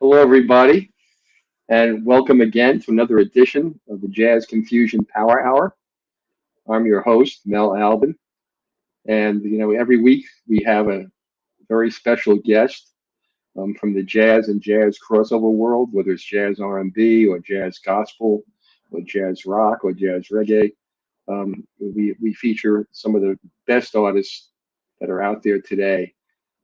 Hello, everybody, and welcome again to another edition of the Jazz Confusion Power Hour. I'm your host, Mel Albin, and every week we have a very special guest from the jazz and jazz crossover world, whether it's jazz R&B or jazz gospel or jazz rock or jazz reggae. We feature some of the best artists that are out there today,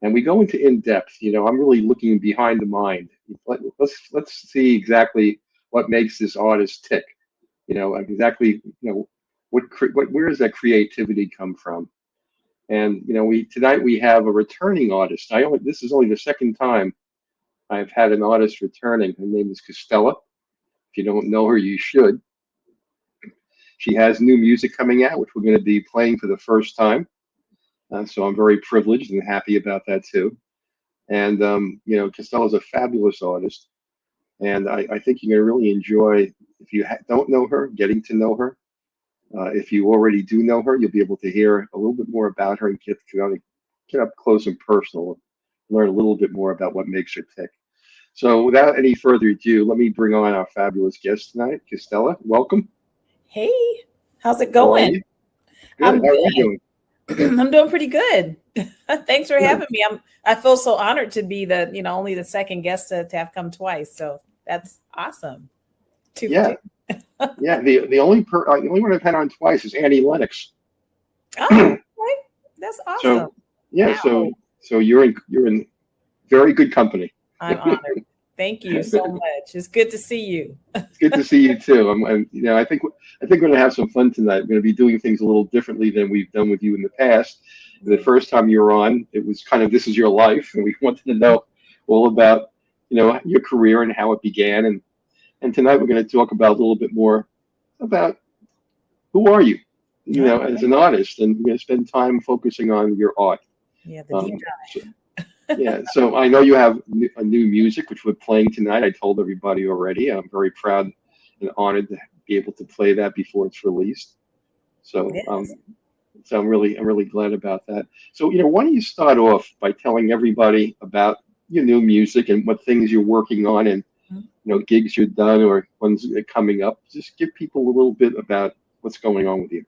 and we go into in depth. I'm really looking behind the mind. Let's see exactly what makes this artist tick. Exactly. Where does that creativity come from? And we tonight we have a returning artist. I only This is only the second time I've had an artist returning. Her name is Castella. If you don't know her, you should. She has new music coming out, which we're going to be playing for the first time. So I'm very privileged and happy about that too. And Castella's a fabulous artist, and I think you're going to really enjoy, if you don't know her, getting to know her. If you already do know her, you'll be able to hear a little bit more about her and get up close and personal, learn a little bit more about what makes her tick. So without any further ado, let me bring on our fabulous guest tonight, Castella. Welcome. Hey, how's it How are going? you? Good. I'm How are you good. doing? I'm doing pretty good. Thanks for Good. having me. I feel so honored to be only the second guest to have come twice. So that's awesome. Two for Yeah. two. Yeah. The only one I've had on twice is Annie Lennox. Oh, okay. That's So awesome. yeah, so Wow. so you're in very good company. I'm honored. Thank you so much. It's good to see you. It's good to see you too. I think we're gonna have some fun tonight. We're gonna be doing things a little differently than we've done with you in the past. The Yeah. first time you were on, it was kind of this is your life, and we wanted to know all about your career and how it began. And tonight we're going to talk about a little bit more about who are you, as Okay. an artist, and we're going to spend time focusing on your art. Yeah, the deep Um, so, dive. yeah, so I know you have a new music which we're playing tonight. I told everybody already. I'm very proud and honored to be able to play that before it's released. So, Yes. I'm really glad about that. So, why don't you start off by telling everybody about your new music and what things you're working on and gigs you're done or ones that are coming up. Just give people a little bit about what's going on with you.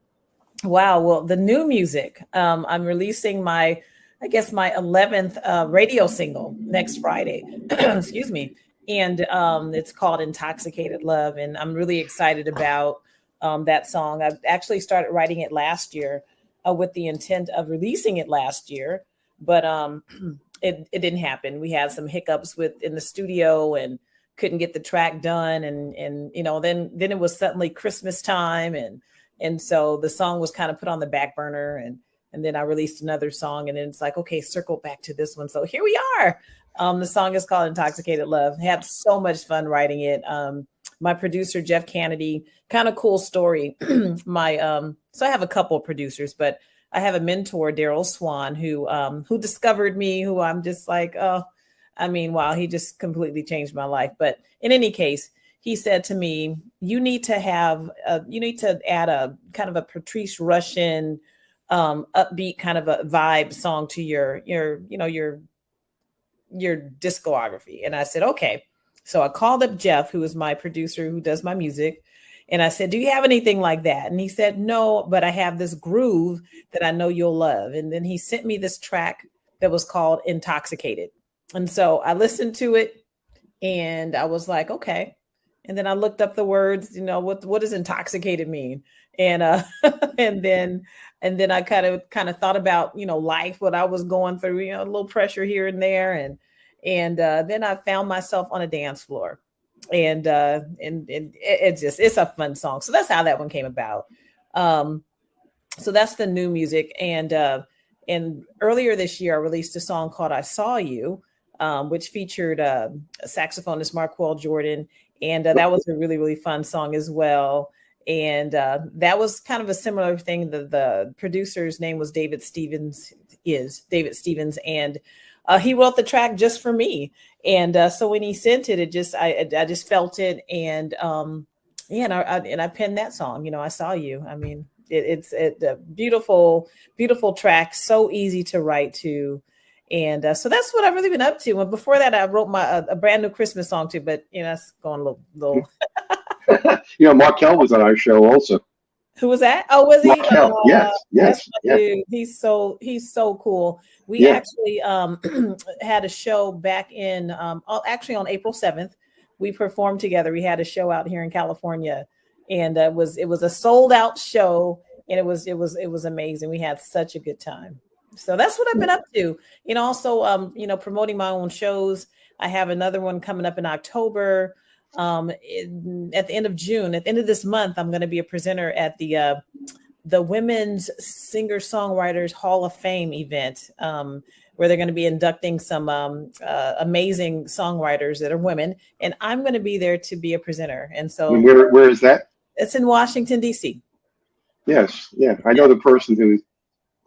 Wow. Well, the new music. I'm releasing I guess my 11th radio single next Friday. Excuse me. And it's called Intoxicated Love. And I'm really excited about that song. I actually started writing it last year with the intent of releasing it last year, but it didn't happen. We had some hiccups in the studio and couldn't get the track done. And then it was suddenly Christmas time and so the song was kind of put on the back burner and then I released another song and then it's like, okay, circle back to this one. So here we are. The song is called Intoxicated Love. I had so much fun writing it. My producer, Jeff Canady, kind of cool story. So I have a couple of producers, but I have a mentor, Darryl Swann, who discovered me, who I'm just like, oh, I mean, wow, he just completely changed my life. But in any case, he said to me, you need to add a kind of a Patrice Rushen upbeat kind of a vibe song to your discography. And I said, okay. So I called up Jeff, who is my producer who does my music. And I said, do you have anything like that? And he said, no, but I have this groove that I know you'll love. And then he sent me this track that was called Intoxicated. And so I listened to it and I was like, okay. And then I looked up the words, what does intoxicated mean? And and then I kind of thought about, life, what I was going through, a little pressure here and there. And then I found myself on a dance floor. And it's a fun song. So that's how that one came about. Um, so that's the new music. And earlier this year, I released a song called I Saw You, which featured saxophonist Marquel Jordan. And that was a really, really fun song as well. And that was kind of a similar thing. The producer's name was David Stevens. And he wrote the track just for me. And so when he sent it, I just felt it. And yeah, and I penned that song, I Saw You. I mean, it's a beautiful, beautiful track, so easy to write to. And so that's what I've really been up to. And before that, I wrote a brand new Christmas song too, but that's going a little. Markel was on our show also. Who was that? Oh, was he? Markel, yes. Dude. He's so cool. We actually had a show back in actually on April 7th. We performed together. We had a show out here in California, and it was a sold out show, and it was amazing. We had such a good time. So that's what I've been up to. Also promoting my own shows. I have another one coming up in October. At the end of June, at the end of this month, I'm going to be a presenter at the Women's Singer-Songwriters Hall of Fame event, where they're going to be inducting some amazing songwriters that are women, and I'm going to be there to be a presenter. And so, where is that? It's in Washington, D.C. Yes, I know the person who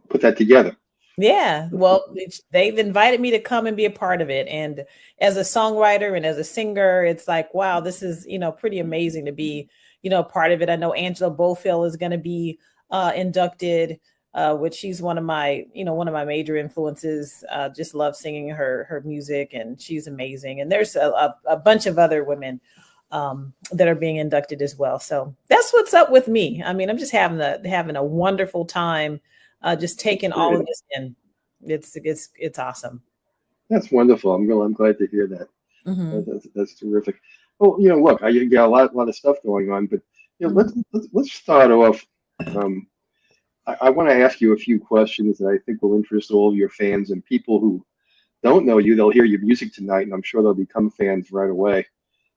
put that together. Yeah, well, they've invited me to come and be a part of it. And as a songwriter and as a singer, it's like, wow, this is, pretty amazing to be, part of it. I know Angela Bofill is going to be inducted, which she's one of my major influences. Just love singing her music, and she's amazing. And there's a bunch of other women that are being inducted as well. So that's what's up with me. I mean, I'm just having a wonderful time. Just taking all of this in. It's awesome. That's wonderful. I'm glad to hear that. Mm-hmm. That's terrific. Well, look, I got a lot of stuff going on, but let's start off. I want to ask you a few questions that I think will interest all of your fans and people who don't know you. They'll hear your music tonight, and I'm sure they'll become fans right away.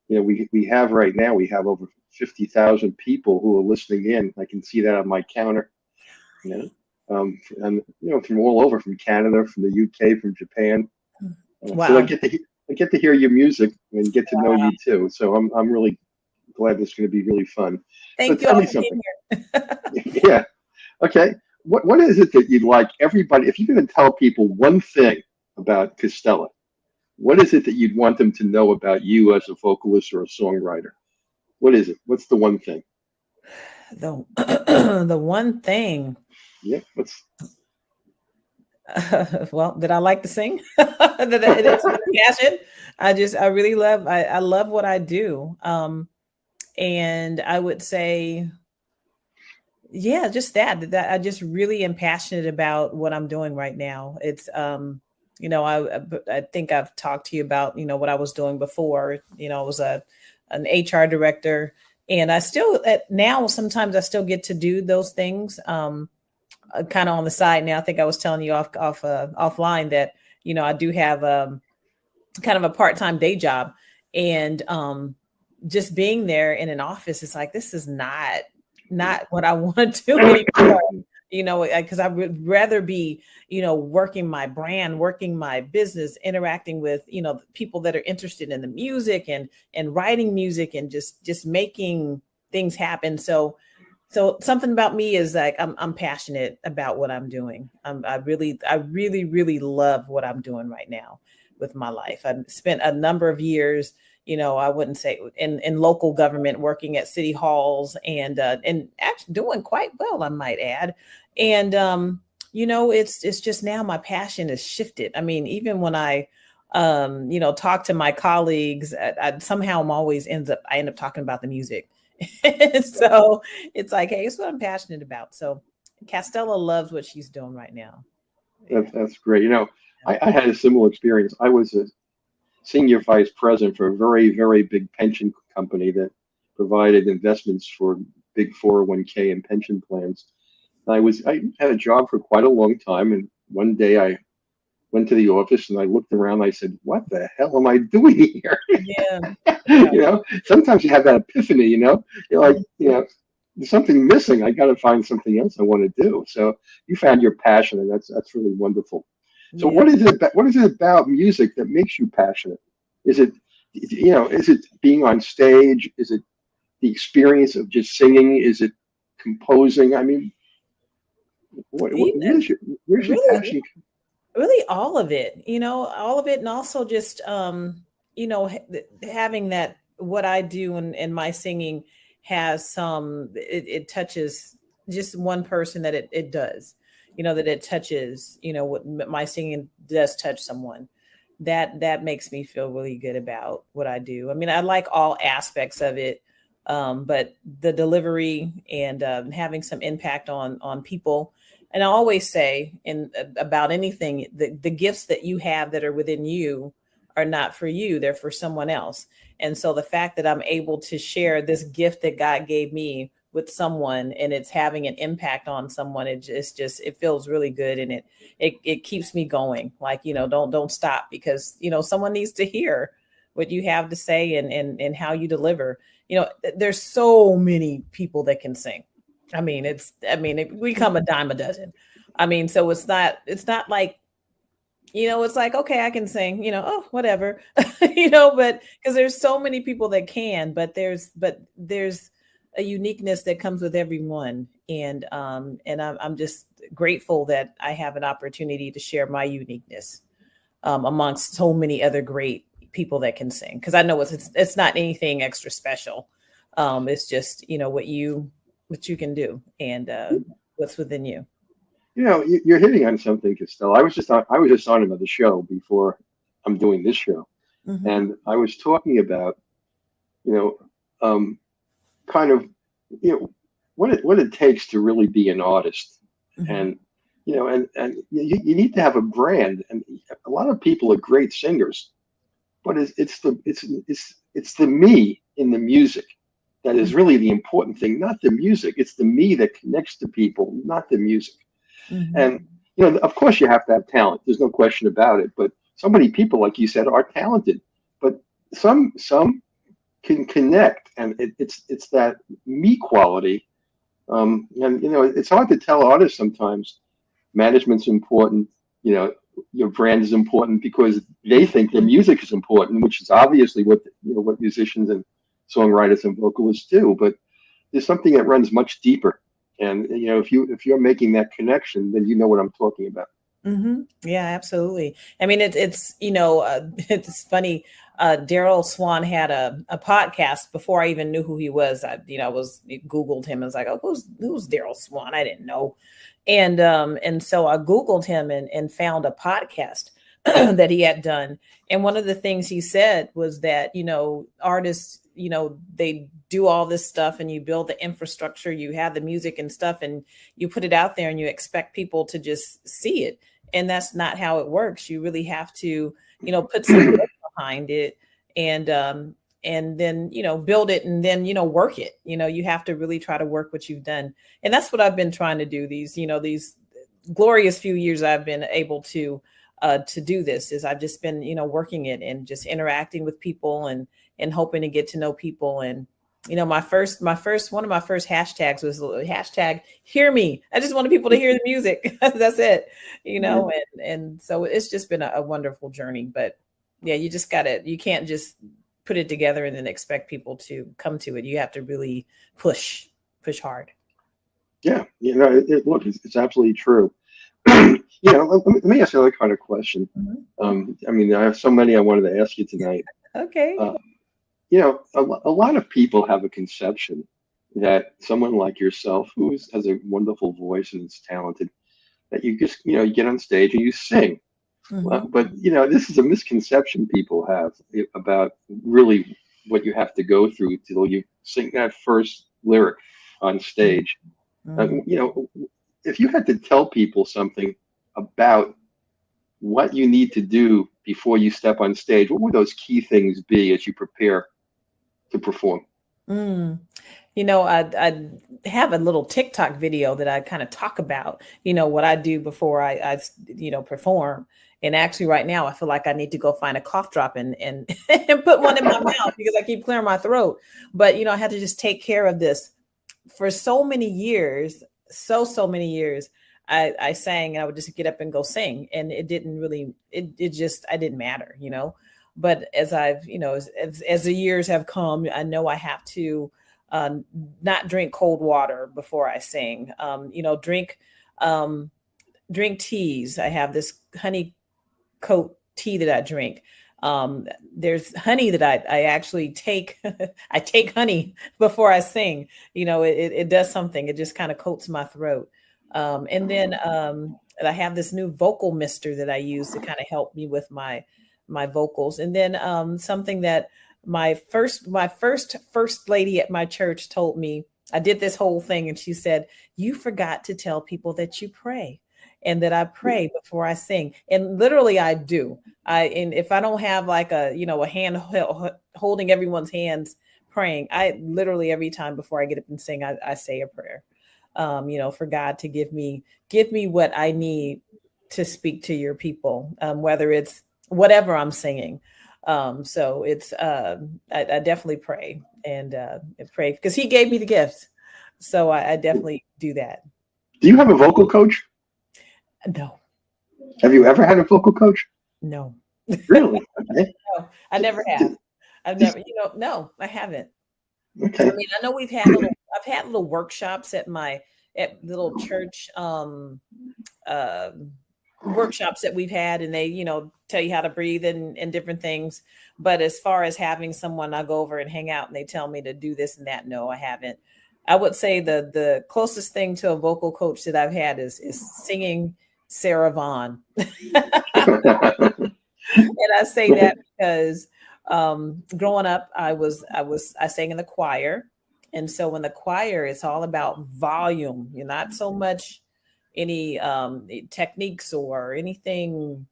We have right now over 50,000 people who are listening in. I can see that on my counter. And from all over, from Canada, from the UK, from Japan. Wow. So I get to hear your music and get to know you too. So I'm really glad this is going to be really fun. Thank you. Tell me something. Yeah. Okay. What is it that you'd like everybody? If you're going to tell people one thing about Castella, what is it that you'd want them to know about you as a vocalist or a songwriter? What is it? What's the one thing? The one thing. Yeah. Well, did I like to sing? It's passion. I really love. I love what I do. And I would say, yeah, just that I just really am passionate about what I'm doing right now. It's I think I've talked to you about what I was doing before. I was an HR director, and I still now sometimes I still get to do those things. Kind of on the side now. I think I was telling you offline that I do have kind of a part-time day job, and just being there in an office, it's like, this is not what I want to do anymore. Because I would rather be working my brand, working my business, interacting with people that are interested in the music and writing music and just making things happen. So something about me is like I'm passionate about what I'm doing. I really love what I'm doing right now with my life. I've spent a number of years, I wouldn't say in local government, working at city halls and actually doing quite well, I might add. And it's just now my passion has shifted. I mean, even when I talk to my colleagues, I somehow I end up talking about the music. So it's like, hey, it's what I'm passionate about. So Castella loves what she's doing right now. That's great. I had a similar experience. I was a senior vice president for a very, very big pension company that provided investments for big 401k and pension plans. I had a job for quite a long time, and one day I went to the office and I looked around and I said, what the hell am I doing here? Yeah. Sometimes you have that epiphany, you're like, there's something missing. I got to find something else I want to do. So you found your passion, and that's really wonderful. So what is it about music that makes you passionate? Is it, is it being on stage? Is it the experience of just singing? Is it composing? I mean, where's your passion? Really all of it, all of it. And also just, having that, what I do in my singing has it touches just one person that it does, that it touches, what my singing does touch someone. That makes me feel really good about what I do. I mean, I like all aspects of it, but the delivery and having some impact on people. And I always say about anything, the gifts that you have that are within you are not for you, they're for someone else. And so the fact that I'm able to share this gift that God gave me with someone and it's having an impact on someone, it feels really good. And it keeps me going. Like, don't stop, because, someone needs to hear what you have to say and how you deliver. There's so many people that can sing. We come a dime a dozen. So it's not like, it's like, okay, I can sing, oh, whatever, but because there's so many people that can, but there's a uniqueness that comes with everyone. And I'm just grateful that I have an opportunity to share my uniqueness amongst so many other great people that can sing. Because I know it's not anything extra special. It's just, what you can do and what's within you. You're hitting on something, Castella. I was just on another show before I'm doing this show, and I was talking about, kind of, what it takes to really be an artist, and and you need to have a brand. And a lot of people are great singers, but it's the me in the music that is really the important thing, not the music. It's the me that connects to people, not the music. And, of course you have to have talent. There's no question about it. But so many people, like you said, are talented, but some can connect. And it's that me quality. And, it's hard to tell artists sometimes management's important. Your brand is important because they think their music is important, which is obviously what musicians and songwriters and vocalists do. But there's something that runs much deeper. And, if you're making that connection, then you know what I'm talking about. Yeah, absolutely. I mean, it's funny. Darryl Swann had a podcast before I even knew who he was. I Googled him and was like, oh, who's Darryl Swann? I didn't know. And so I Googled him and found a podcast that he had done. And one of the things he said was that, artists, they do all this stuff and you build the infrastructure, you have the music and stuff, and you put it out there and you expect people to just see it. And that's not how it works. You really have to, put some work behind it and then, build it and then, work it. You have to really try to work what you've done. And that's what I've been trying to do these glorious few years I've been able to do this. Is I've just been, working it and just interacting with people and hoping to get to know people. And, one of my first hashtags was hashtag hear me. I just wanted people to hear the music. That's it, and so it's just been a wonderful journey. But yeah, you can't just put it together and then expect people to come to it. You have to really push hard. Yeah. Look, it's absolutely true. Let me ask you another kind of question. I have so many I wanted to ask you tonight. Okay. A lot of people have a conception that someone like yourself, who has a wonderful voice and is talented, that you just, you get on stage and you sing. But, this is a misconception people have about really what you have to go through till you sing that first lyric on stage. If you had to tell people something about what you need to do before you step on stage, what would those key things be as you prepare to perform? I have a little TikTok video that I kind of talk about, what I do before I perform. And actually right now I feel like I need to go find a cough drop and put one in my mouth because I keep clearing my throat. But, I had to just take care of this for so many years. So many years I sang and I would just get up and go sing. And it didn't really, I didn't matter, But as I've, as the years have come, I know I have to not drink cold water before I sing. Drink teas. I have this honey coat tea that I drink. There's honey that I actually take. I take honey before I sing. It does something. It just kind of coats my throat. And then I have this new vocal mister that I use to kind of help me with my vocals. And then something that my first lady at my church told me. I did this whole thing, and she said, "You forgot to tell people that you pray, and that I pray before I sing." And literally, I do. And if I don't have like a hand holding everyone's hands praying, I literally every time before I get up and sing, I say a prayer. For God to give me what I need to speak to your people, whether it's whatever I'm singing. So it's I definitely pray and pray because He gave me the gifts. So I definitely do that. Do you have a vocal coach? No. Have you ever had a vocal coach? No. Really? Okay. No, I never have. I've never, no, I haven't. Okay. I mean, I know I've had little workshops at little church workshops that we've had, and they, tell you how to breathe and different things. But as far as having someone I go over and hang out and they tell me to do this and that, no, I haven't. I would say the closest thing to a vocal coach that I've had is singing Sarah Vaughan. And I say that because growing up, I sang in the choir. And so in the choir, it's all about volume. You're not so much any techniques or anything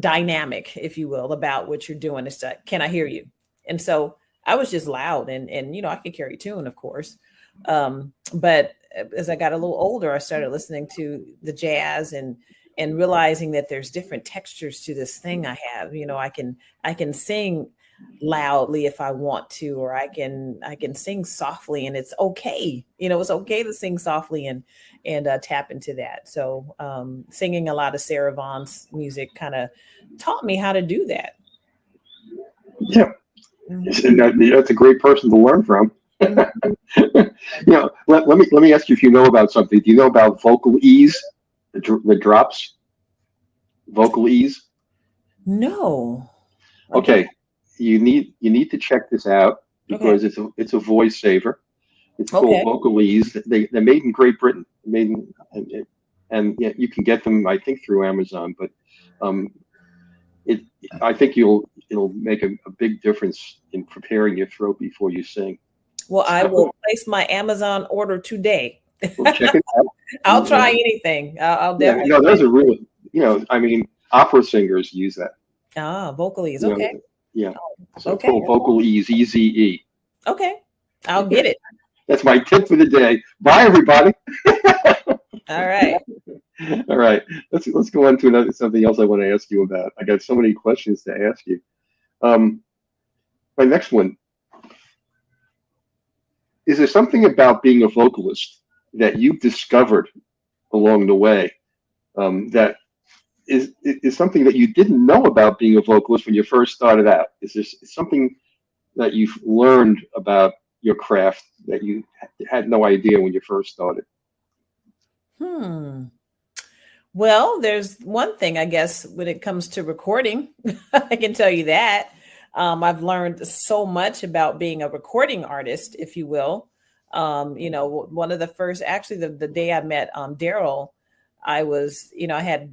dynamic, if you will, about what you're doing. It's like, can I hear you? And so I was just loud and I could carry tune, of course. But as I got a little older, I started listening to the jazz and realizing that there's different textures to this thing I have. I can sing loudly if I want to, or I can sing softly, and it's okay. It's okay to sing softly and tap into that. So singing a lot of Sarah Vaughan's music kind of taught me how to do that. Yeah. Mm-hmm. That's a great person to learn from. Let me ask you if you know about something. Do you know about vocal ease? The drops, vocal ease. No. Okay, you need to check this out because it's a voice saver. It's called vocal ease. They're made in Great Britain. And you can get them, I think, through Amazon. But I think it'll make a big difference in preparing your throat before you sing. Well, I will place my Amazon order today. Well, check it out. I'll try anything. I'll definitely. Yeah, those are really, opera singers use that. Ah, vocal ease. Okay. Yeah. So it's called vocal ease, EZE. Okay. I'll get it. That's my tip for the day. Bye, everybody. All right. All right. Let's go on to something else I want to ask you about. I got so many questions to ask you. My next one. Is there something about being a vocalist that you discovered along the way that is something that you didn't know about being a vocalist when you first started out? Is there something that you've learned about your craft that you had no idea when you first started? Well, there's one thing, I guess, when it comes to recording. I can tell you that. I've learned so much about being a recording artist, if you will. One of the first, actually, the day I met Darryl, I was,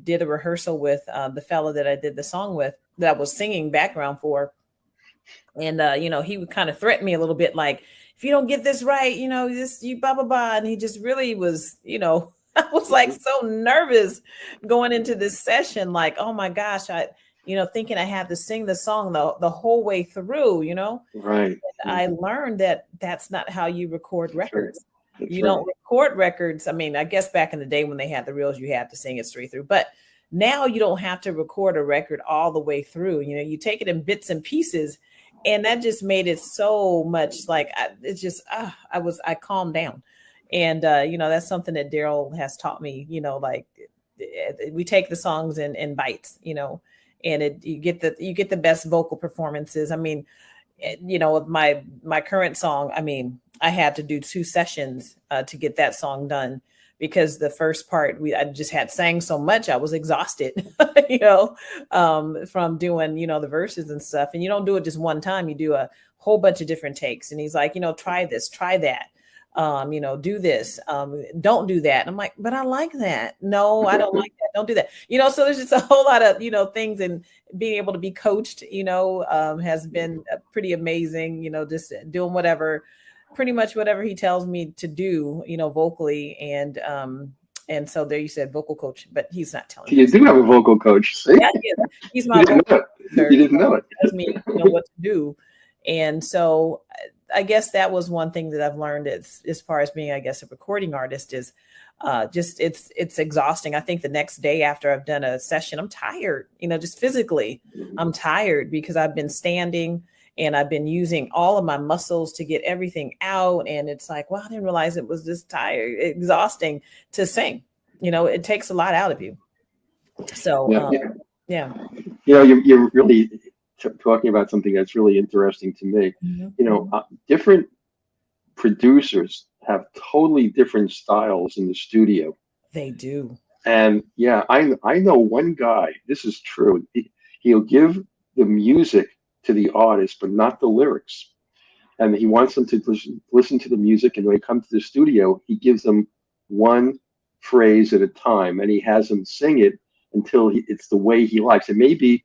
did a rehearsal with the fella that I did the song with, that I was singing background for. And, he would kind of threaten me a little bit, like, if you don't get this right, you blah, blah, blah. And he just really was, I was like so nervous going into this session, like, oh my gosh, thinking I had to sing the song the whole way through, Right. And I learned that that's not how you record records. That's you don't record records. I mean, I guess back in the day when they had the reels, you had to sing it straight through. But now you don't have to record a record all the way through. You take it in bits and pieces. And that just made it so much like I calmed down. And, that's something that Darryl has taught me, like we take the songs in bites, and you get the best vocal performances. I mean, with my current song, I mean, I had to do 2 sessions to get that song done because the first part I just had sang so much, I was exhausted, from doing, the verses and stuff. And you don't do it just one time, you do a whole bunch of different takes. And he's like, try this, try that. do this, don't do that. And I'm like, but I like that. No, I don't like that. Don't do that. So there's just a whole lot of, things, and being able to be coached, has been pretty amazing, just doing pretty much whatever he tells me to do, vocally. And so there you said vocal coach, but he's not telling me. You do have a vocal coach. See? Yeah, he's my vocal coach. You didn't know it. Tells me what to do. And so I guess that was one thing that I've learned as far as being, I guess, a recording artist is just it's exhausting. I think the next day after I've done a session, I'm tired, just physically. I'm tired because I've been standing and I've been using all of my muscles to get everything out. And it's like, well, I didn't realize it was this exhausting to sing. It takes a lot out of you. So, yeah. You're really talking about something that's really interesting to me. Mm-hmm. Different producers have totally different styles in the studio. They do. And I know one guy, this is true. He'll give the music to the artist, but not the lyrics. And he wants them to listen to the music. And when they come to the studio, he gives them one phrase at a time, and he has them sing it until it's the way he likes. It may be,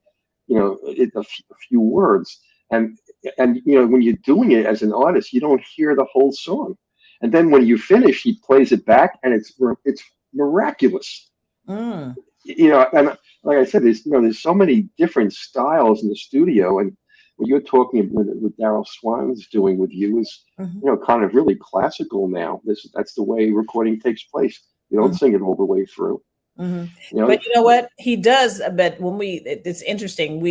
a few words. And when you're doing it as an artist, you don't hear the whole song. And then when you finish, he plays it back, and it's miraculous. And like I said, there's so many different styles in the studio, and what you're talking about with Darryl Swann is doing with you is, kind of really classical now. That's the way recording takes place. You don't sing it all the way through. Mm-hmm. But you know what he does? But it's interesting.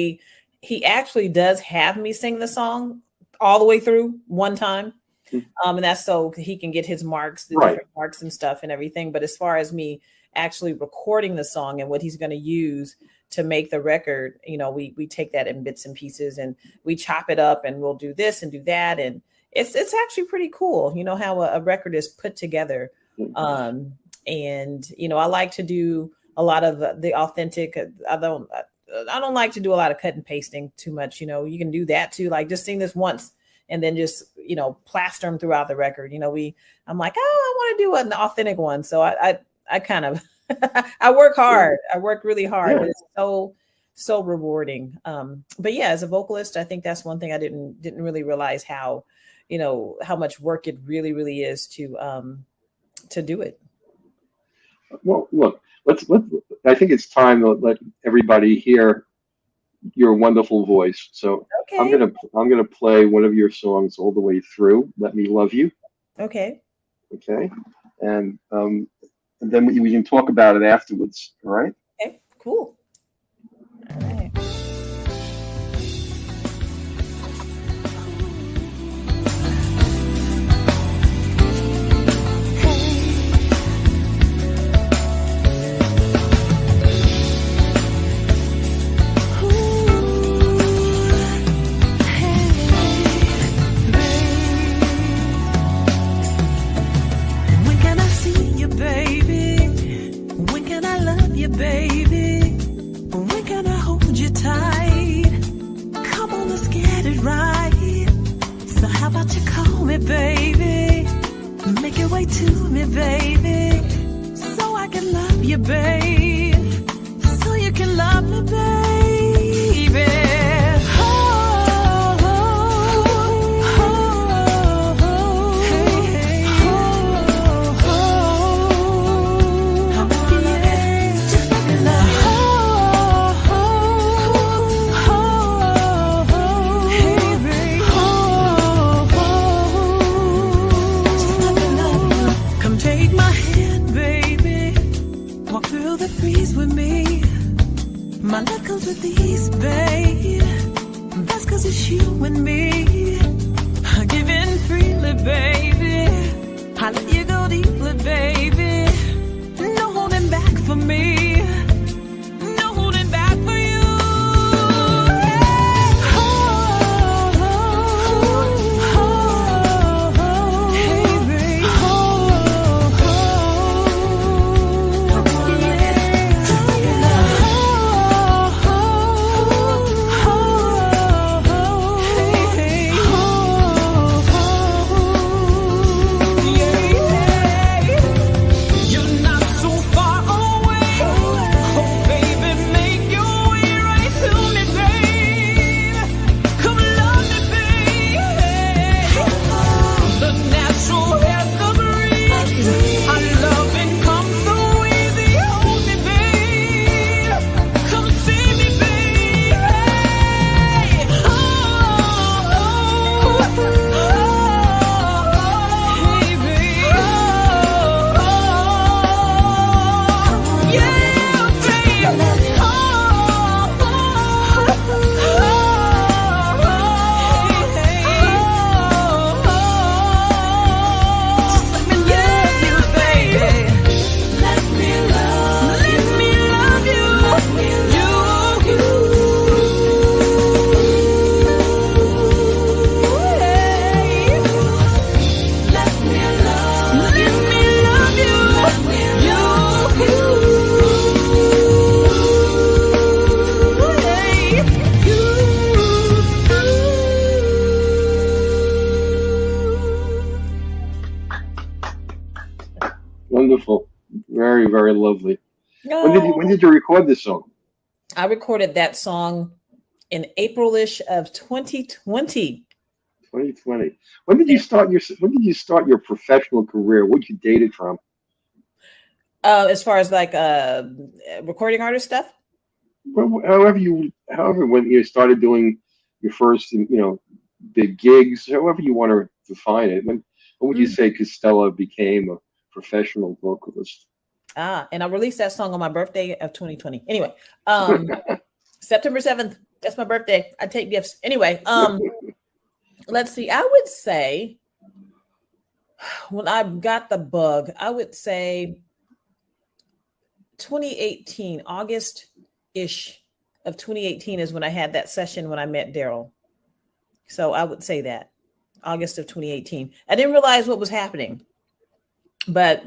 He actually does have me sing the song all the way through one time. Mm-hmm. And that's so he can get his marks, different marks and stuff and everything. But as far as me actually recording the song and what he's going to use to make the record, we take that in bits and pieces and we chop it up and we'll do this and do that. And it's actually pretty cool, how a record is put together. And, I like to do a lot of the authentic. I don't like to do a lot of cut and pasting too much. You can do that too. Like just sing this once and then just, plaster them throughout the record. I'm like, I want to do an authentic one. So I kind of, I work hard. I work really hard. Yeah. But it's so rewarding. But yeah, as a vocalist, I think that's one thing I didn't really realize how much work it really, really is to do it. Well, look, let's. I think it's time to let everybody hear your wonderful voice. So okay. I'm gonna play one of your songs all the way through. Let Me Love You. Okay. Okay, and then we can talk about it afterwards. All right. Okay. Cool. All right. Baby, when can I hold you tight? Come on, let's get it right. So how about you call me, baby? Make your way to me, baby, so I can love you, babe, so you can love me, baby. My love comes with ease, babe. That's 'cause it's you and me. I give in freely, baby. I let you go deeply, baby. No holding back for me. No holding back for you. Yeah. Wonderful. Very, very lovely. No. When did you record this song? I recorded that song in April-ish of 2020. 2020. When did you start your professional career? What did you date it from? As far as like recording artist stuff? Well, however, when you started doing your first, big gigs, however you want to define it. When would you say Castella became a professional vocalist? And I released that song on my birthday of 2020. Anyway, September 7th, that's my birthday. I take gifts. Anyway, let's see. I would say when I got the bug, I would say 2018, August-ish of 2018 is when I had that session when I met Darryl. So I would say that August of 2018. I didn't realize what was happening, but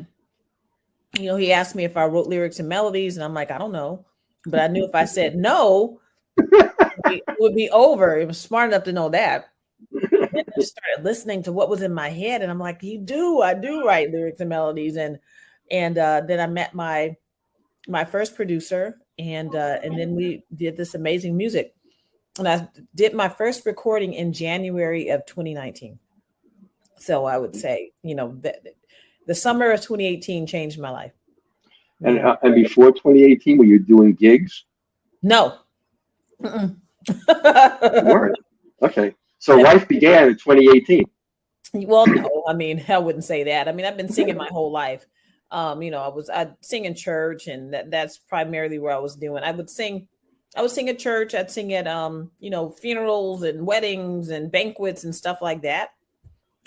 he asked me if I wrote lyrics and melodies, and I'm like, I don't know. But I knew if I said no, it would be over. It was smart enough to know that. Then I just started listening to what was in my head, and I'm like, I do write lyrics and melodies. And then I met my first producer, and then we did this amazing music. And I did my first recording in January of 2019. So I would say, the summer of 2018 changed my life. And before 2018, were you doing gigs? No. You weren't. Okay. So life began in 2018. Well, no, I wouldn't say that. I've been singing my whole life. I'd sing in church, and that's primarily where I was doing. I would sing at church. I'd sing at, funerals and weddings and banquets and stuff like that.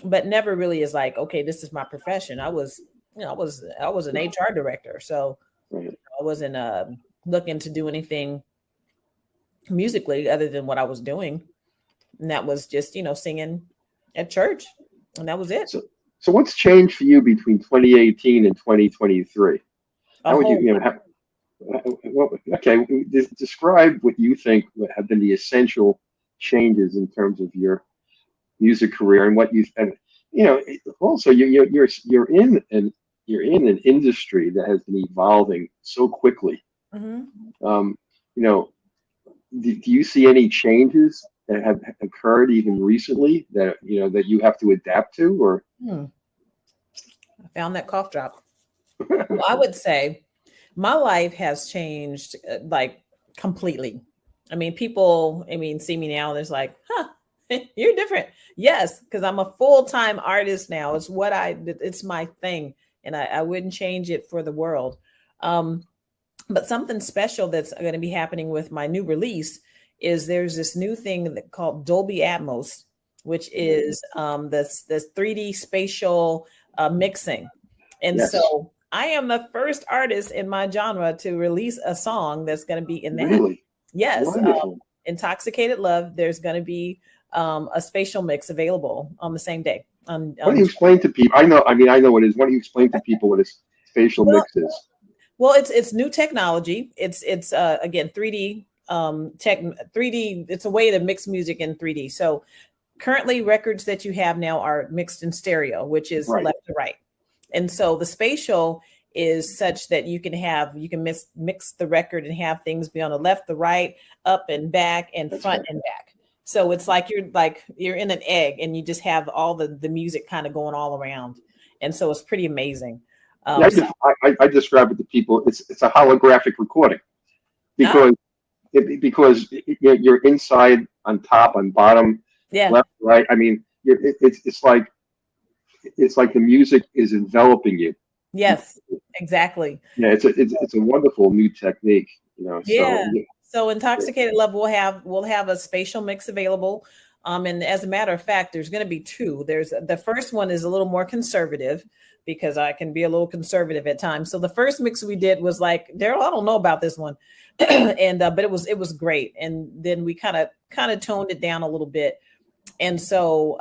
But never really is like, okay, this is my profession. I was an HR director. So I wasn't looking to do anything musically other than what I was doing. And that was just, singing at church. And that was it. So what's changed for you between 2018 and 2023? How would you, describe what you think have been the essential changes in terms of your music career and what also you're in an industry that has been evolving so quickly. Mm-hmm. Do you see any changes that have occurred even recently that you have to adapt to, or? I found that cough drop. Well, I would say my life has changed like completely. People, see me now and it's like, you're different. Yes, because I'm a full-time artist now. It's my thing, and I wouldn't change it for the world. But something special that's going to be happening with my new release is there's this new thing called Dolby Atmos, which is this 3D spatial mixing. And yes. So I am the first artist in my genre to release a song that's going to be in that. Really? Yes. Intoxicated Love. There's going to be a spatial mix available on the same day. Why don't you explain to people? I know what it is. Why don't you explain to people what a spatial mix is? Well, it's new technology. It's again 3D 3D. It's a way to mix music in 3D. So currently, records that you have now are mixed in stereo, which is left to right. And so the spatial is such that you can mix the record and have things be on the left, the right, up and back, and front and back. So it's like you're in an egg, and you just have all the music kind of going all around. And so it's pretty amazing. I describe it to people. It's a holographic recording because you're inside, on top, on bottom, left, right. It's like the music is enveloping you. Yes, exactly. Yeah, it's a wonderful new technique. Yeah. So Intoxicated Love will have a spatial mix available. And as a matter of fact, there's going to be two. There's the first one is a little more conservative because I can be a little conservative at times. So the first mix we did was like, Darryl, I don't know about this one. And but it was great. And then we kind of toned it down a little bit. And so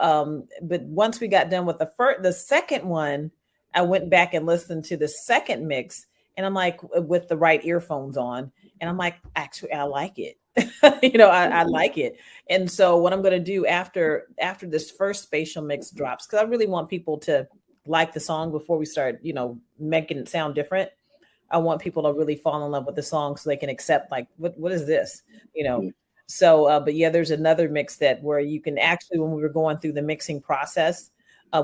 but once we got done with the second one, I went back and listened to the second mix, and I'm like, with the right earphones on, and I'm like, actually, I like it. I like it. And so what I'm going to do after this first spatial mix drops, because I really want people to like the song before we start, making it sound different. I want people to really fall in love with the song so they can accept, like, what is this, So, but yeah, there's another mix where you can actually, when we were going through the mixing process,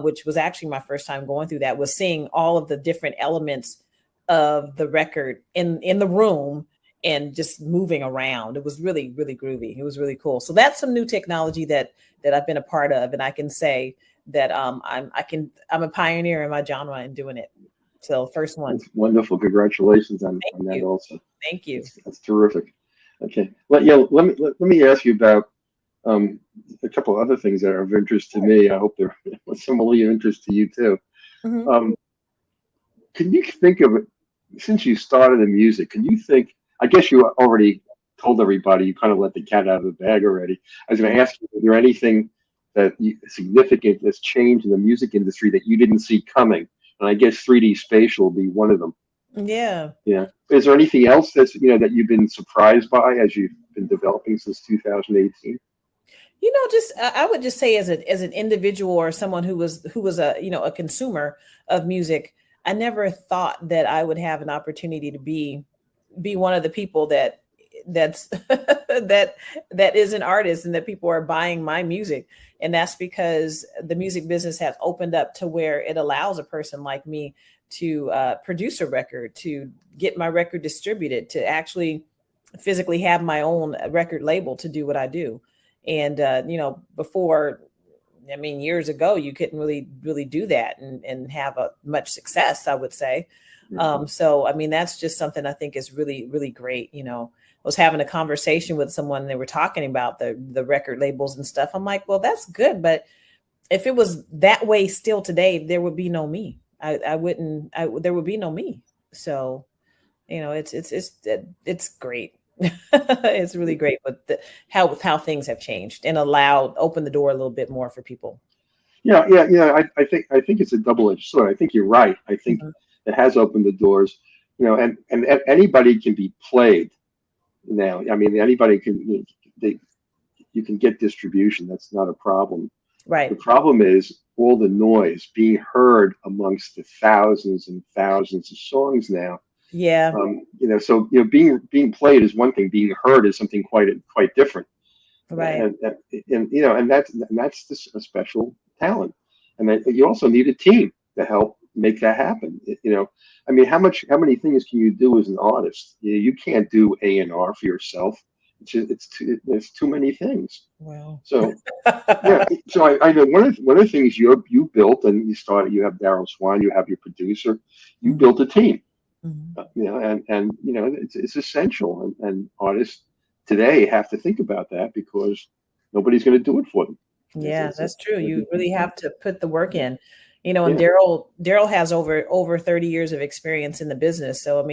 which was actually my first time going through that, was seeing all of the different elements of the record in the room and just moving around. It was really, really groovy. It was really cool. So that's some new technology that I've been a part of, and I can say that I'm a pioneer in my genre in doing it. So first one. That's wonderful. Congratulations on that also. Thank you. That's terrific. Okay. Let me ask you about a couple of other things that are of interest to me. I hope they're similarly of interest to you too. Mm-hmm. Can you think of it, since you started in music, I guess you already told everybody, you kind of let the cat out of the bag already. I was going to ask you, is there anything significant that's changed in the music industry that you didn't see coming? And I guess 3D spatial will be one of them. Yeah. Yeah. Is there anything else that you've been surprised by as you've been developing since 2018? I would just say as an individual or someone who was a consumer of music, I never thought that I would have an opportunity to be one of the people that is an artist and that people are buying my music. And that's because the music business has opened up to where it allows a person like me to produce a record, to get my record distributed, to actually physically have my own record label to do what I do. And, before, years ago, you couldn't really do that and have much success, I would say. So, that's just something I think is really, really great. I was having a conversation with someone, and they were talking about the record labels and stuff. I'm like, well, that's good. But if it was that way still today, there would be no me. There would be no me. So, it's great. It's really great, but how things have changed and open the door a little bit more for people. Yeah. I think it's a double-edged sword. I think you're right. I think it has opened the doors, and anybody can be played now. Anybody can, you can get distribution. That's not a problem. Right. The problem is all the noise being heard amongst the thousands and thousands of songs now. Yeah. So being played is one thing. Being heard is something quite different. Right. And that's just a special talent. And then you also need a team to help make that happen. How many things can you do as an artist? You can't do A&R for yourself. There's too many things. Wow. So yeah. So I know one of the things you built, and you have Darryl Swann, you have your producer, you built a team. Mm-hmm. It's essential, and artists today have to think about that because nobody's going to do it for them. Yeah, that's true. You really have to put the work in, and Darryl has over 30 years of experience in the business. So,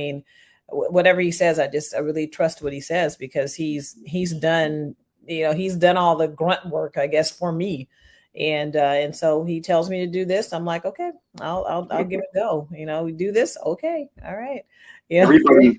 whatever he says, I really trust what he says because he's done all the grunt work, I guess, for me. And so he tells me to do this. I'm like, okay, I'll give it a go. We do this. Okay. All right. Yeah.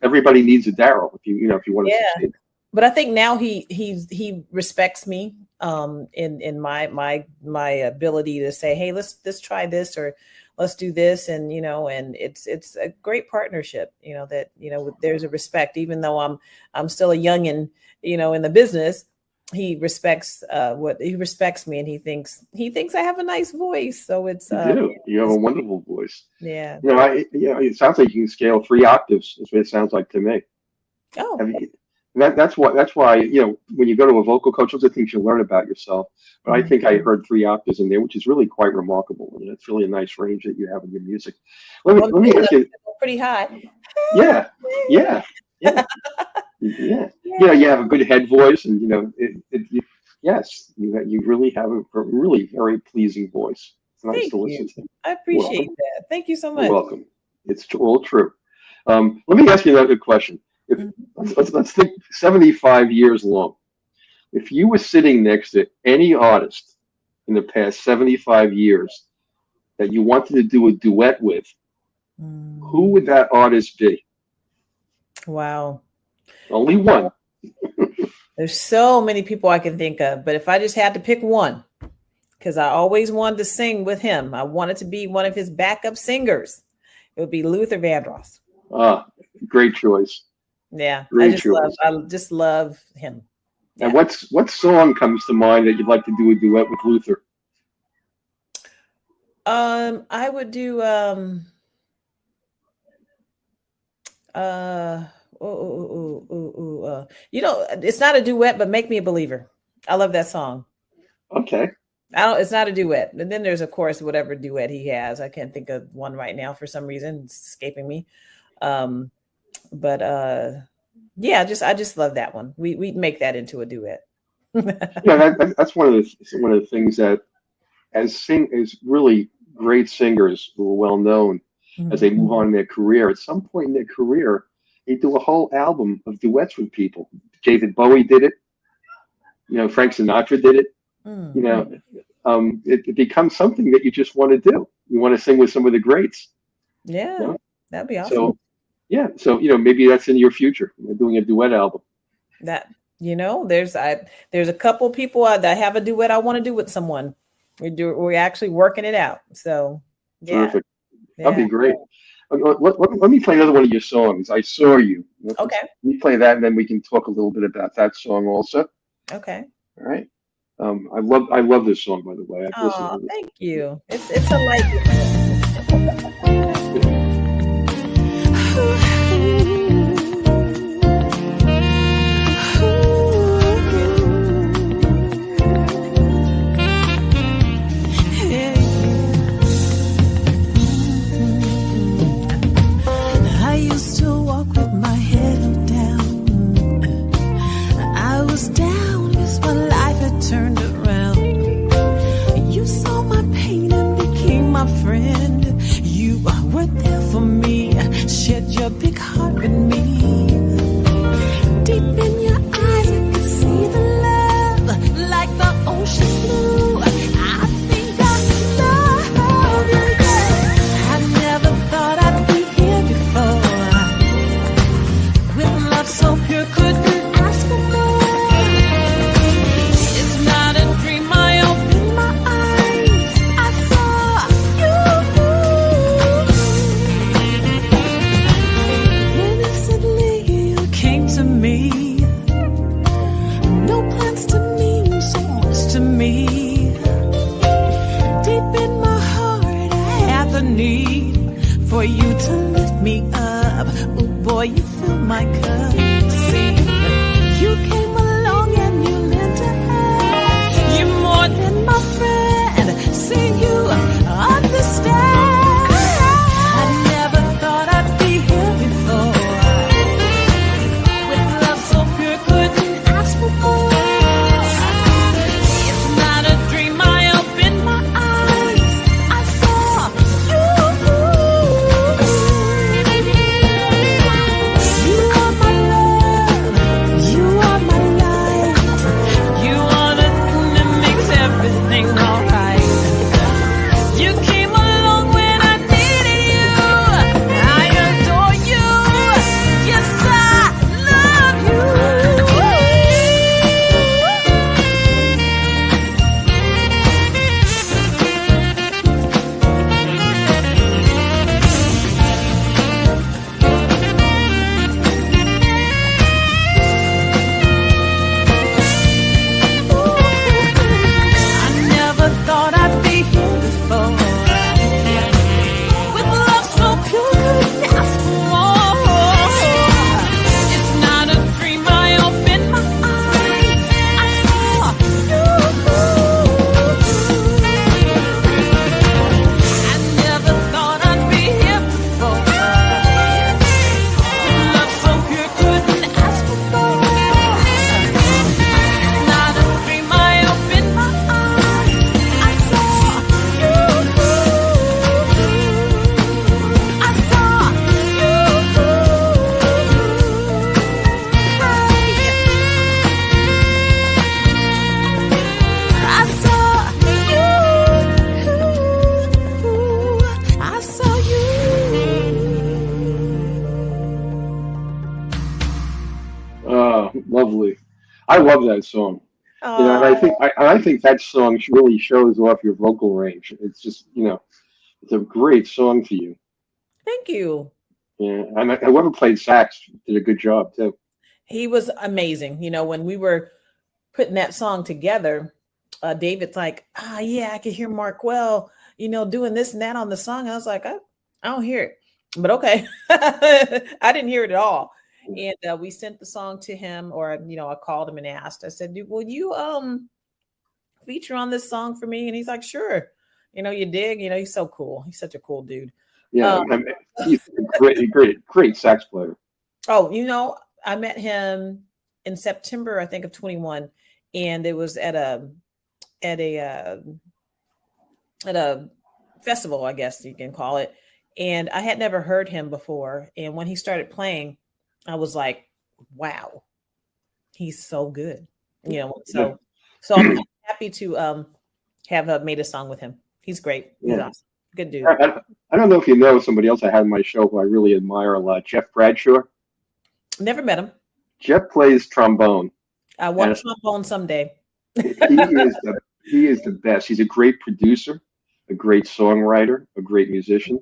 Everybody needs a Darryl if you want to succeed. But I think now he respects me in my ability to say, hey, let's try this or let's do this. And, and it's a great partnership, there's a respect, even though I'm still a youngin', in the business. He respects me, and he thinks I have a nice voice. So it's you have a wonderful voice. Yeah. It sounds like you can scale 3 octaves. Is what it sounds like to me. Oh. That's why when you go to a vocal coach, those are things you learn about yourself. But I think I heard 3 octaves in there, which is really quite remarkable. It's really a nice range that you have in your music. Let me ask you. Pretty high. Yeah. Yeah. You have a good head voice, and yes, you really have a really very pleasing voice. It's nice to listen to. I appreciate that. Thank you so much. You're welcome. It's all true. Let me ask you another question. Let's think 75 years long. If you were sitting next to any artist in the past 75 years that you wanted to do a duet with, who would that artist be? Wow. Only one. There's so many people I can think of, but if I just had to pick one, because I always wanted to sing with him. I wanted to be one of his backup singers. It would be Luther Vandross. Great choice. Yeah, Great I just love him. Yeah. And what song comes to mind that you'd like to do a duet with Luther? I would do it's not a duet, but Make Me a Believer. I love that song. Okay. It's not a duet. And then there's, of course, whatever duet he has. I can't think of one right now for some reason. It's escaping me. Yeah, I just love that one. We'd make that into a duet. Yeah, that's one of the things that as really great singers who are well known, as they move on in their career, at some point in their career, they do a whole album of duets with people. David Bowie did it. Frank Sinatra did it. It becomes something that you just want to do. You want to sing with some of the greats. Yeah, that'd be awesome. So maybe that's in your future, doing a duet album. There's a couple people that have a duet I want to do with someone. We're actually working it out. So yeah. Terrific. That'd be great. Let me play another one of your songs. I Saw You. Okay. Let me play that, and then we can talk a little bit about that song also. Okay. All right. I love this song, by the way. Oh, thank you. It's a light. I used to walk with my head down. I was down because my life had turned around. You saw my pain and became my friend. You were there for me, shared your big heart with me. Deep in your eyes, I could see the love, like the ocean blue. I think I love you, yeah. I never thought I'd be here before. With love so pure, couldn't ask for more. It's not a dream, I opened my eyes, I saw you. Innocently you came to me. No plans to mean so much to me. Deep in my heart I had the need for you to lift me up. Oh boy, you filled my cup. See, you came along and you lent a hand. You're more than my friend. See, you understand. I never thought I'd be here before. With love so pure, couldn't ask for more. It's not a dream, I opened my eyes, I saw you. You are my love, you are my life. You are the thing that makes everything alright. You came along when I needed you. I adore you. Yes, I love you. I never thought I'd be here before. With love so pure, couldn't ask for more. It's not a dream, I opened my eyes, I saw you. I never thought I'd be here before. With love so pure, couldn't ask for more. It's not a dream, I opened my eyes, I saw you. I saw you. I saw you. Oh, lovely. I love that song. You know, and Oh, I think that song really shows off your vocal range. It's just, you know, it's a great song for you. thank you. Yeah, and whoever played sax did a good job too. He was amazing. You know, when we were putting that song together, David's like, yeah, I could hear Markwell, you know, doing this and that on the song. I was like, I don't hear it, but okay. I didn't hear it at all. And we sent the song to him, or, you know, I called him and asked, I said, will you feature on this song for me? And he's like, sure. You know, you dig, you know, he's so cool. He's such a cool dude. Yeah, I mean, he's a great sax player. Oh, you know, I met him in September, I think, of 21, and it was at a festival, I guess you can call it. And I had never heard him before. And when he started playing, I was like, wow, he's so good. You know, so I'm happy to have made a song with him. He's great. He's awesome. Good dude. I don't know if you know somebody else I had on my show who I really admire a lot, Jeff Bradshaw. Never met him. Jeff plays trombone. I want trombone someday. He is the best. He's a great producer, a great songwriter, a great musician.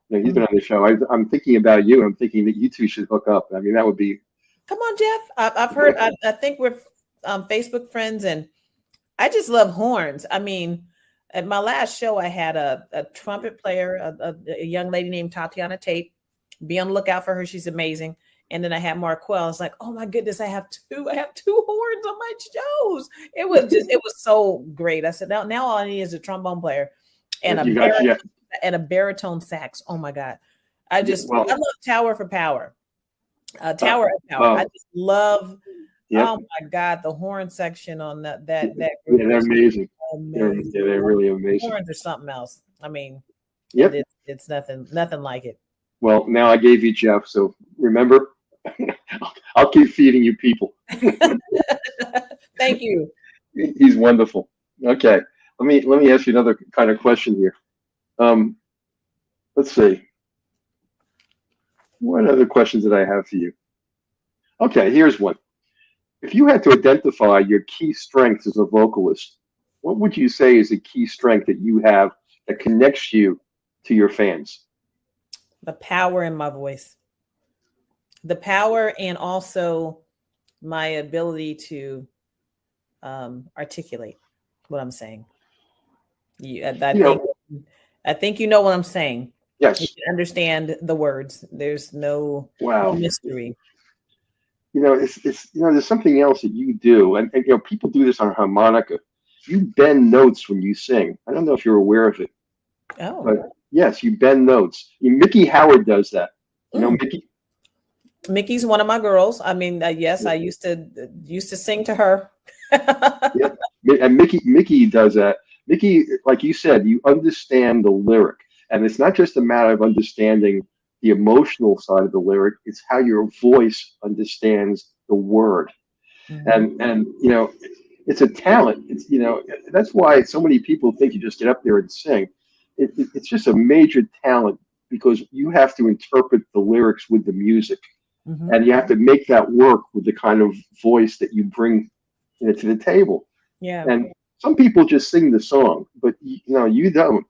You know, he's been on the show. I'm thinking about you. I'm thinking that you two should hook up. I mean, that would be. Come on, Jeff. I've heard. I think we're Facebook friends, and I just love horns. I mean, at my last show, I had a trumpet player, a young lady named Tatiana Tate. Be on the lookout for her. She's amazing. And then I had Markwell. I was like, oh my goodness, I have two horns on my shows. It was so great. I said, now all I need is a trombone player and a baritone sax. Oh my God. I love Tower for Power. Tower of Power. I just love, oh my God, the horn section on that group. Yeah, they're amazing. They're really amazing. Horns are something else. I mean, it's nothing like it. Well, now I gave you Jeff, so remember, I'll keep feeding you people. Thank you. He's wonderful. Okay, let me ask you another kind of question here. Let's see. What other questions did I have for you? Okay, here's one. If you had to identify your key strengths as a vocalist, what would you say is a key strength that you have that connects you to your fans? The power in my voice. The power, and also my ability to articulate what I'm saying. I think you know what I'm saying. Yes. You can understand the words. There's no mystery. You know, it's there's something else that you do, and you know, people do this on harmonica. You bend notes when you sing. I don't know if you're aware of it. Oh. But yes, you bend notes. Mickey Howard does that. You know, Mickey's one of my girls. I mean, yes, I used to sing to her. Yeah. And Mickey does that. Mickey, like you said, you understand the lyric, and it's not just a matter of understanding the emotional side of the lyric. It's how your voice understands the word, and you know, it's a talent. It's, you know, that's why so many people think you just get up there and sing. It's just a major talent, because you have to interpret the lyrics with the music, and you have to make that work with the kind of voice that you bring, you know, to the table. Yeah. And some people just sing the song, but you know, you don't.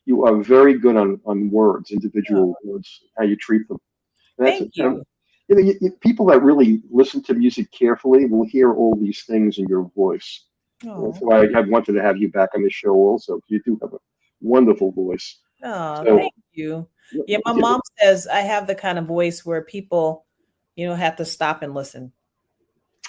You are very good on words, individual words, how you treat them. And Thank you. You know, people that really listen to music carefully will hear all these things in your voice. That's why I wanted to have you back on the show also. You do have a wonderful voice. Oh, so, thank you. Yeah, my mom says I have the kind of voice where people, you know, have to stop and listen.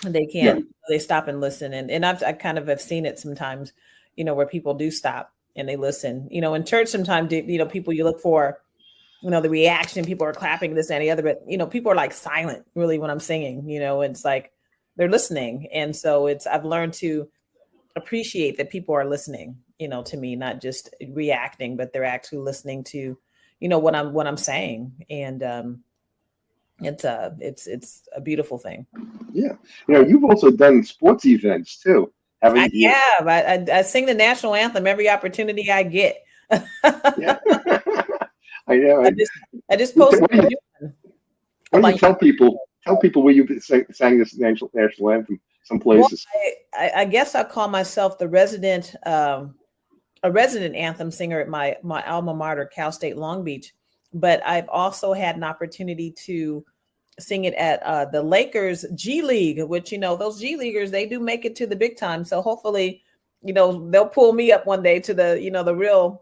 They can't. Yeah. They stop and listen, and I kind of have seen it sometimes, you know, where people do stop and they listen. You know, in church sometimes, you know, people, you look for, you know, the reaction. People are clapping, this and the other, but you know, people are like silent really when I'm singing. You know, it's like they're listening, and so I've learned to appreciate that people are listening, you know, to me, not just reacting, but they're actually listening to, you know, what I'm saying. And it's a beautiful thing. Yeah. You know, you've also done sports events too. I have. I sing the national anthem every opportunity I get. Yeah. I know. I just posted. Why do you tell people where you sang this national anthem? some places. Well, I guess I call myself the resident, a resident anthem singer at my alma mater, Cal State Long Beach. But I've also had an opportunity to sing it at the Lakers G League, which, those G Leaguers, they do make it to the big time. So hopefully, they'll pull me up one day to the, the real,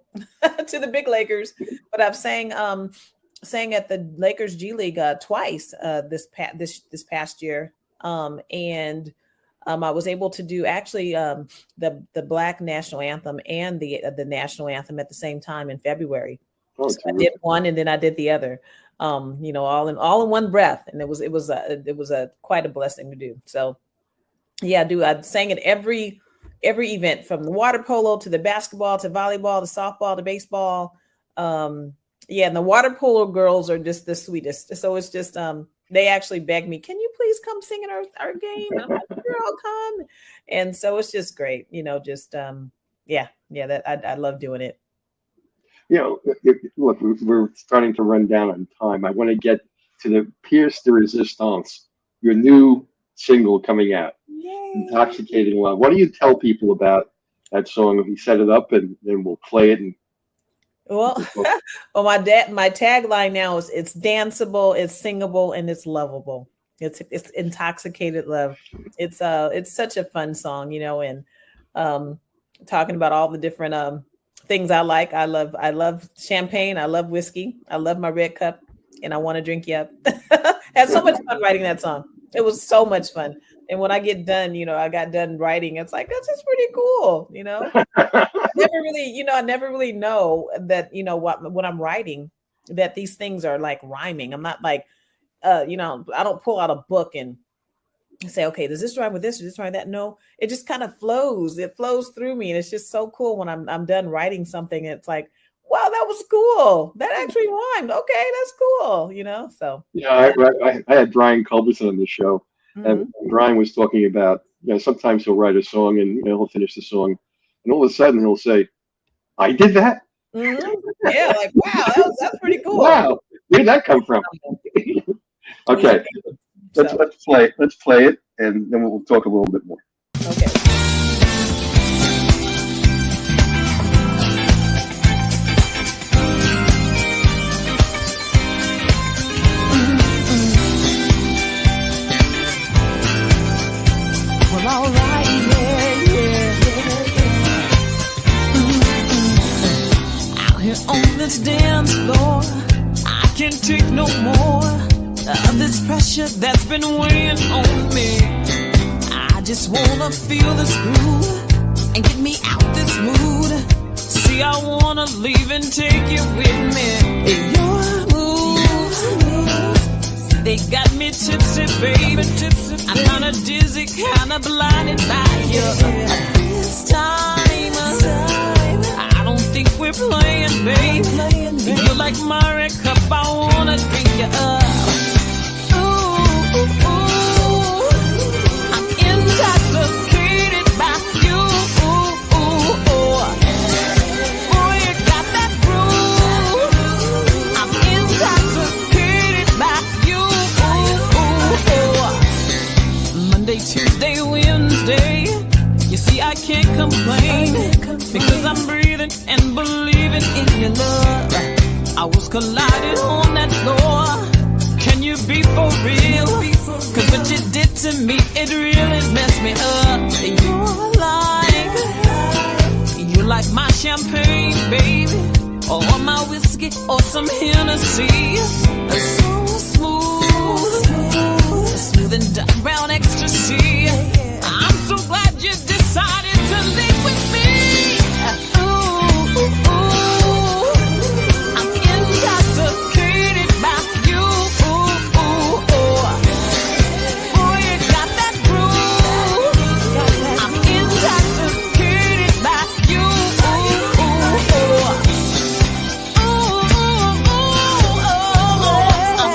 to the big Lakers. But I've sang at the Lakers G League twice this past year. And I was able to do actually the Black National Anthem and the National Anthem at the same time in February. Oh, so I did one and then I did the other, all in one breath, and it was quite a blessing to do. So, yeah, I sang at every event, from the water polo to the basketball to volleyball to softball to baseball. And the water polo girls are just the sweetest. So it's just they actually begged me, "Can you please come sing in our game?" And I'm like, "Sure, I'll come." And so it's just great, that I love doing it. Look, we're starting to run down on time. I want to get to the Pierce de Resistance, your new single coming out. Yay. Intoxicating Love. What do you tell people about that song? We set it up and then we'll play it. Well, my tagline now is it's danceable, it's singable, and it's lovable. It's intoxicated love. It's such a fun song, and talking about all the different things I like. I love champagne. I love whiskey. I love my red cup, and I want to drink you up. Had so much fun writing that song. It was so much fun. And when I get done, I got done writing. It's like, that's just pretty cool. I never really know that, when I'm writing, that these things are like rhyming. I'm not like, I don't pull out a book and say, okay, does this rhyme with this or this rhyme with that? No, it just kind of flows. It flows through me. And it's just so cool when I'm done writing something. It's like, wow, that was cool. That actually rhymed. Okay, that's cool. So. Yeah, I had Brian Culbertson on the show. Mm-hmm. And Brian was talking about, sometimes he'll write a song and he'll finish the song. And all of a sudden he'll say, I did that? Mm-hmm. Yeah, like, wow, that's pretty cool. Wow, where'd that come from? Okay. Let's play it, and then we'll talk a little bit more. Okay. Well, all right, yeah. Out here on this dance floor, I can't take no more of this pressure that's been weighing on me. I just wanna feel this groove and get me out this mood. See, I wanna leave and take you with me. Your moves, they got me tipsy, baby. I'm kinda dizzy, kinda blinded by you. This time, I don't think we're playing, baby. You're like my red cup, I wanna drink you up. I'm intoxicated by you. Boy, you got that groove. I'm intoxicated by you. Monday, Tuesday, Wednesday. You see, I can't complain because I'm breathing and believing in your love. I was colliding on that floor. Can you be for real? Cause what you did to me, it really messed me up. You're like my champagne, baby, or my whiskey, or some Hennessy. So smooth and dark brown ecstasy. I'm so glad you decided to live with me. I'm intoxicated by you. Boy, you got that groove. I'm intoxicated by you. I'm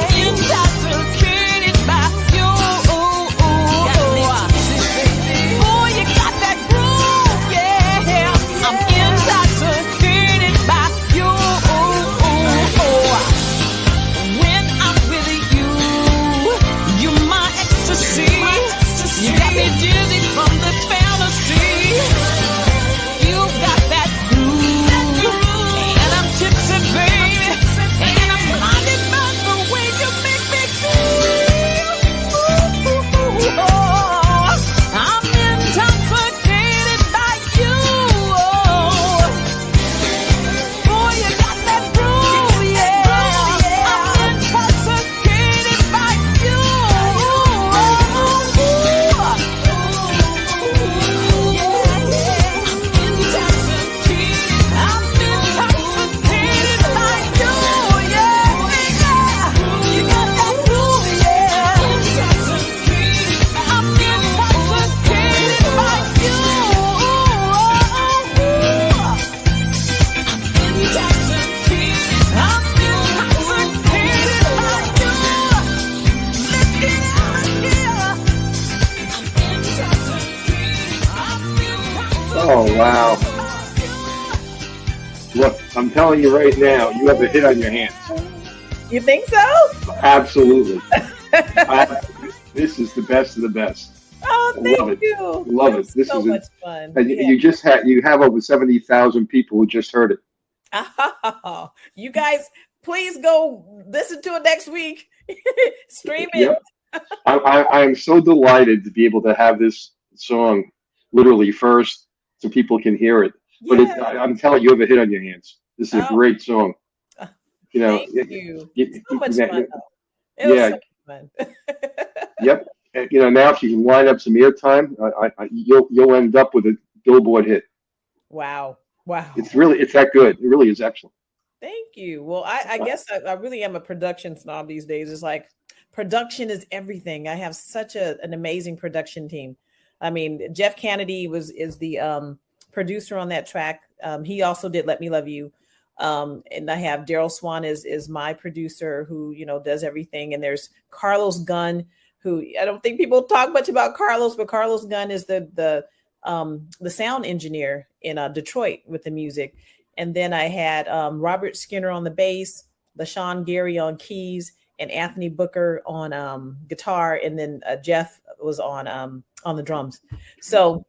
I'm telling you right now, you have a hit on your hands. You think so? Absolutely. This is the best of the best. Oh, thank you. Love it. This so is much fun. And you have over 70,000 people who just heard it. Oh, you guys, please go listen to it next week. Stream it. Yep. I am so delighted to be able to have this song literally first so people can hear it. But I'm telling you, you have a hit on your hands. This is a great song. You know, thank you. So much fun. It was so fun. Yep. And, you know, now if you can line up some airtime, you'll end up with a Billboard hit. Wow. It's that good. It really is excellent. Thank you. Well, I guess I really am a production snob these days. It's like production is everything. I have such an amazing production team. I mean, Jeff Canady is the producer on that track. He also did Let Me Love You. And I have Darryl Swann is my producer who, you know, does everything. And there's Carlos Gunn, who I don't think people talk much about Carlos, but Carlos Gunn is the sound engineer in Detroit with the music. And then I had Robert Skinner on the bass, LaShawn Gary on keys, and Anthony Booker on guitar. And then Jeff was on the drums. So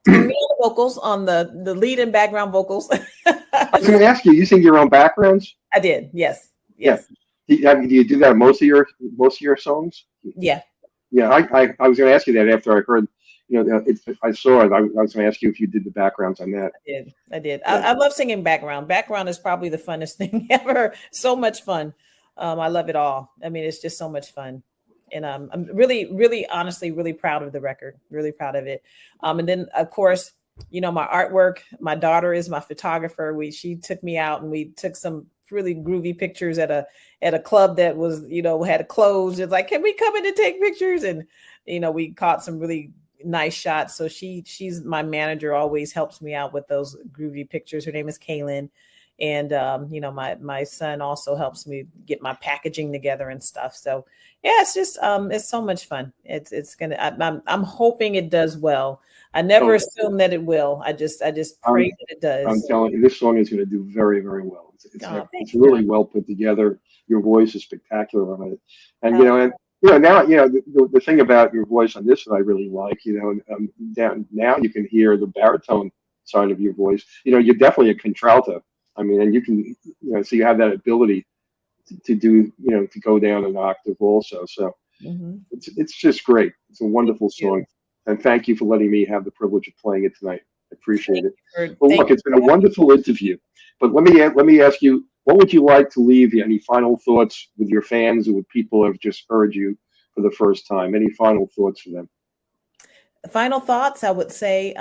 me on the vocals, on the lead and background vocals. I was going to ask you, you sing your own backgrounds? I did. Yes. Yeah. Do you do that most of your songs? Yeah. Yeah. I was going to ask you that after I heard, you know, I saw it. I was going to ask you if you did the backgrounds on that. I did. Yeah. I love singing background. Background is probably the funnest thing ever. So much fun. I love it all. I mean, it's just so much fun. And I'm really, really, honestly, really proud of the record. Really proud of it. And then, of course, you know, my artwork. My daughter is my photographer. She took me out and we took some really groovy pictures at a club that was, you know, had closed. It's like, can we come in and take pictures? And you know, we caught some really nice shots. So she's my manager. Always helps me out with those groovy pictures. Her name is Kaylin. And, you know, my son also helps me get my packaging together and stuff. So, yeah, it's just it's so much fun. It's going to I'm hoping it does well. I never assume that it will. I just pray that it does. I'm telling you, this song is going to do very, very well. It's really well put together. Your voice is spectacular on it. And, you know, now, you know, the thing about your voice on this that I really like, you know, now you can hear the baritone side of your voice. You know, you're definitely a contralto. I mean, and you can, you know, so you have that ability to do, you know, to go down an octave also. So it's just great. It's a wonderful song. And thank you for letting me have the privilege of playing it tonight. I appreciate it. Well, look, it's been a wonderful interview. But let me ask you, what would you like to leave? Any final thoughts with your fans or with people who have just heard you for the first time? Any final thoughts for them? Final thoughts, I would say,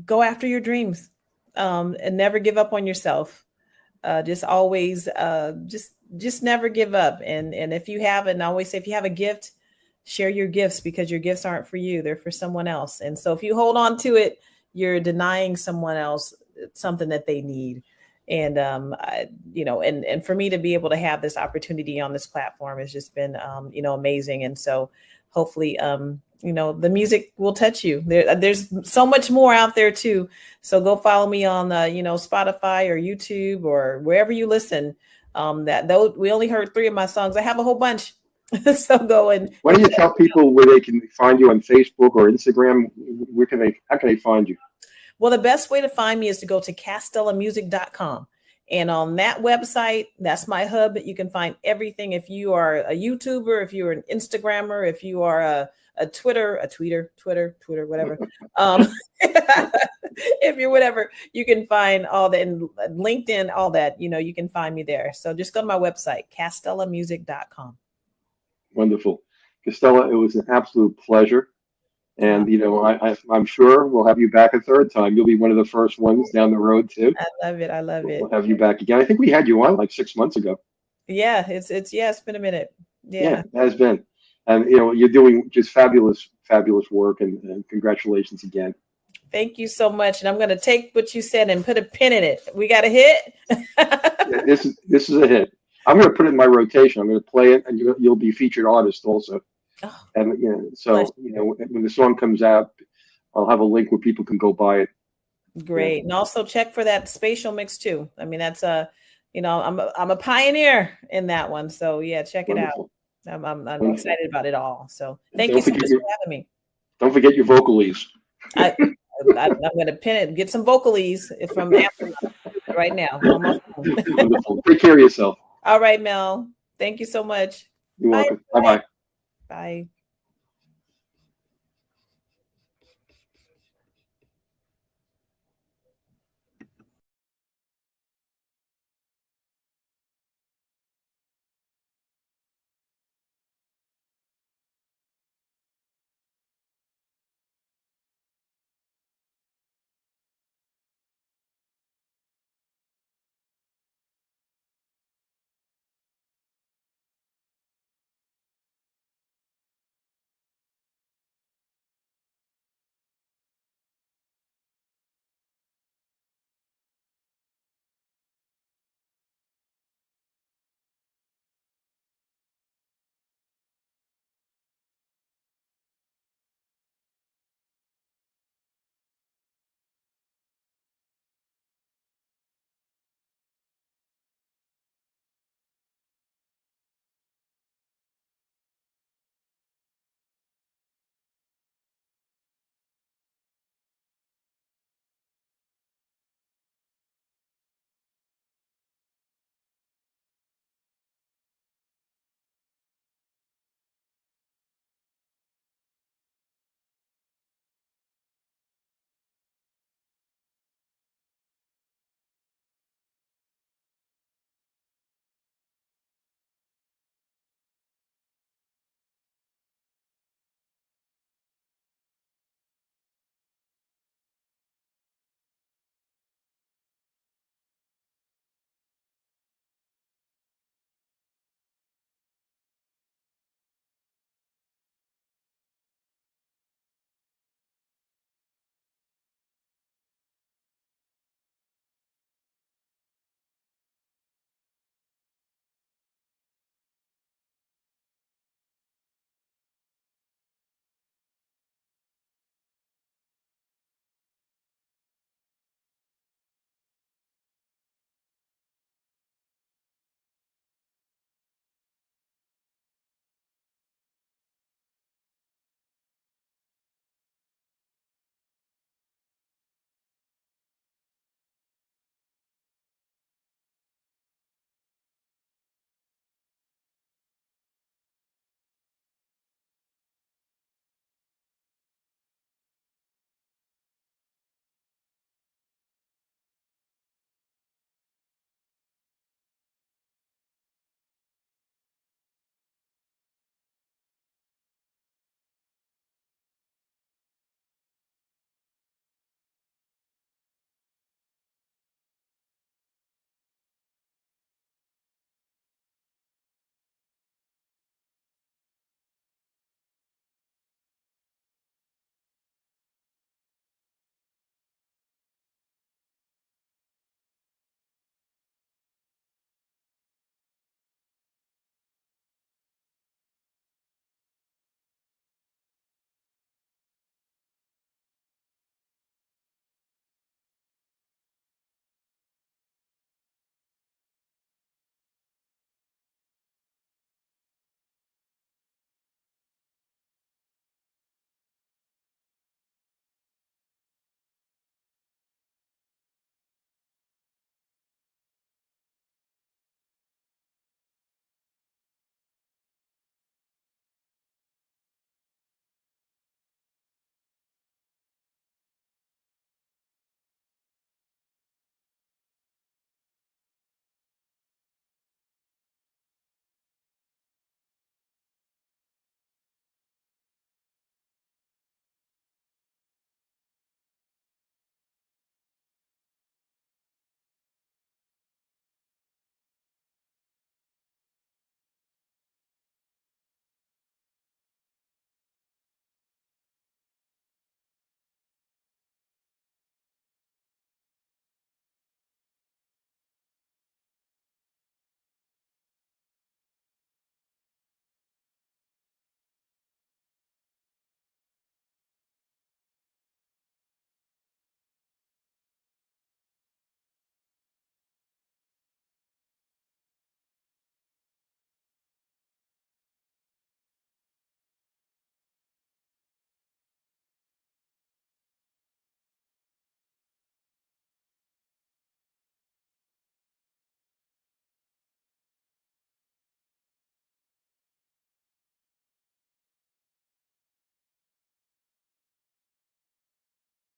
go after your dreams. And never give up on yourself. Just always, just never give up. And if you have, and I always say, if you have a gift, share your gifts, because your gifts aren't for you; they're for someone else. And so, if you hold on to it, you're denying someone else something that they need. And you know, and for me to be able to have this opportunity on this platform has just been, you know, amazing. And so, hopefully, you know, the music will touch you. There's so much more out there too. So go follow me on, you know, Spotify or YouTube or wherever you listen. We only heard 3 of my songs. I have a whole bunch. So go and. Why don't you tell people where they can find you on Facebook or Instagram? How can they find you? Well, the best way to find me is to go to castellamusic.com. And on that website, that's my hub. You can find everything. If you are a YouTuber, if you're an Instagrammer, if you are a Twitter, whatever. If you're whatever, you can find all that, and LinkedIn, all that, you know, you can find me there. So just go to my website, castellamusic.com. Wonderful. Castella, it was an absolute pleasure. And, you know, I'm sure we'll have you back a third time. You'll be one of the first ones down the road, too. I love it. We'll have you back again. I think we had you on like 6 months ago. Yeah, it's been a minute. Yeah, it has been. And, you know, you're doing just fabulous work, and congratulations again. Thank you so much. And I'm going to take what you said and put a pin in it. We got a hit. Yeah, this is a hit. I'm going to put it in my rotation. I'm going to play it, and you'll be featured artist also. Oh, and, you know, so, you know, when the song comes out, I'll have a link where people can go buy it. Great. Yeah. And also check for that spatial mix too. I mean, that's I'm a pioneer in that one. So yeah, check Wonderful. it out. I'm Wonderful. excited about it all. So And thank don't you so forget much your- for having me. Don't forget your Vocalist. I'm going to pin it, get some Vocalist from Amazon right now on my phone. Wonderful. Take care of yourself. All right, Mel. Thank you so much. You're Bye. welcome. Bye-bye. Bye.